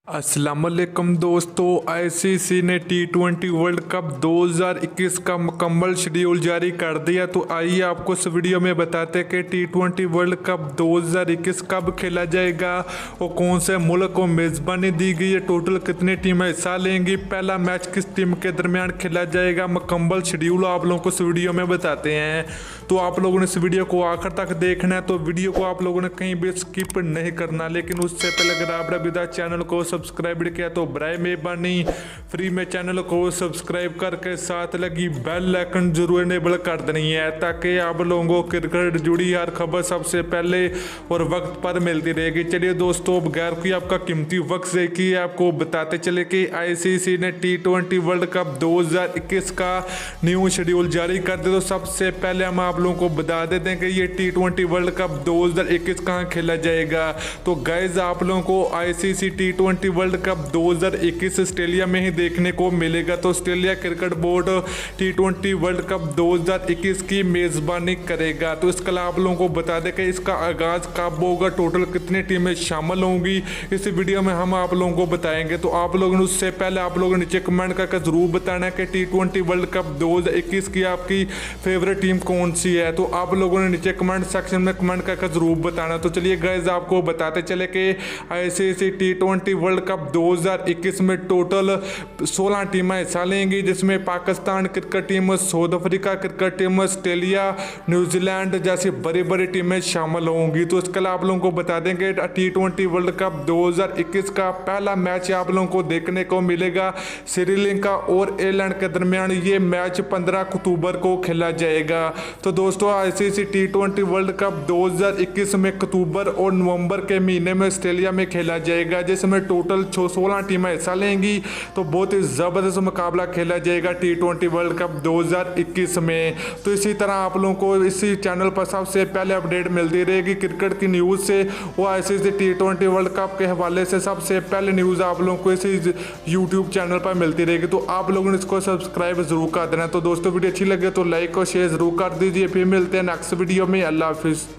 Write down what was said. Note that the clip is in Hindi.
अस्सलामुअलैकुम दोस्तों, आईसीसी ने टी20 वर्ल्ड कप 2021 का मुकम्मल शेड्यूल जारी कर दिया। तो आइए आपको इस वीडियो में बताते हैं कि टी20 वर्ल्ड कप 2021 कब खेला जाएगा और कौन से मुल्क को मेज़बानी दी गई है, टोटल कितनी टीमें हिस्सा लेंगी, पहला मैच किस टीम के दरमियान खेला जाएगा। मुकम्मल शेड्यूल आप लोगों को इस वीडियो में बताते हैं। तो आप लोगों ने इस वीडियो को आखिर तक देखना है, तो वीडियो को आप लोगों ने कहीं भी स्किप नहीं करना। लेकिन उससे पहले अगर आपने अभी तक चैनल को सब्सक्राइब किया तो बराए मेहरबानी फ्री में चैनल को सब्सक्राइब करके साथ लगी बेल आइकन जरूर इनेबल कर देनी है, ताकि आप लोगों को क्रिकेट जुड़ी हर खबर सबसे पहले और वक्त पर मिलती रहेगी। चलिए दोस्तों, बगैर कोई आपका कीमती वक्त से कि आपको बताते चले कि आईसीसी ने टी20 वर्ल्ड कप 2021 का न्यू शेड्यूल जारी कर दिया। तो सबसे पहले हम आप लोगों को बता देते हैं कि ये टी20 वर्ल्ड कप 2021 कहाँ खेला जाएगा। तो गाइज आप लोगों को आईसीसी टी20 वर्ल्ड कप 2021 ऑस्ट्रेलिया में ही देखने को मिलेगा। तो ऑस्ट्रेलिया क्रिकेट बोर्ड टी20 वर्ल्ड कप 2021 की मेज़बानी करेगा। तो इसके अलावा आप लोगों को बता दें कि इसका आगाज़ कब होगा, टोटल कितनी टीमें शामिल होंगी, इस वीडियो में हम आप लोगों को बताएंगे। तो आप लोगों ने उससे पहले आप लोगों ने नीचे कमेंट करके ज़रूर बताना है कि टी20 वर्ल्ड कप 2021 की आपकी फेवरेट टीम कौन सी है। तो आप लोगों ने नीचे कमेंट सेक्शन में कमेंट करके ज़रूर बताना। तो चलिए गाइस, आपको बताते चले कि आईसीसी टी20 वर्ल्ड कप 2021 में टोटल 16 टीमें हिस्सा लेंगी, जिसमें Pakistan cricket team, south Africa cricket team, Australia, New Zealand जैसी बड़ी बड़ी टीमें शामिल होंगी। तो इसके अलावा आप लोगों को बता देंगे टी20 वर्ल्ड कप 2021 का पहला मैच आप लोगों को देखने को मिलेगा श्रीलंका और इंग्लैंड के दरमियान। ये मैच 15 अक्टूबर को खेला जाएगा। तो दोस्तों, आईसीसी टी20 वर्ल्ड कप 2021 में अक्टूबर और नवंबर के महीने में ऑस्ट्रेलिया में खेला जाएगा, जिसमें टोटल 16 टीमें हिस्सा लेंगी। तो बहुत ही ज़बरदस्त मुकाबला खेला जाएगा टी20 वर्ल्ड कप 2021 में। तो इसी तरह आप लोगों को इसी चैनल पर सबसे पहले अपडेट मिलती रहेगी क्रिकेट की न्यूज़ से, वो आईसीसी टी20 वर्ल्ड कप के हवाले से सबसे पहले न्यूज़ आप लोगों को इसी यूट्यूब चैनल पर मिलती रहेगी। तो आप लोगों ने इसको सब्सक्राइब जरूर कर देना। तो दोस्तों, वीडियो अच्छी लगे तो लाइक और शेयर जरूर कर दीजिए। फिर मिलते हैं नेक्स्ट वीडियो में। अल्लाह हाफिज़।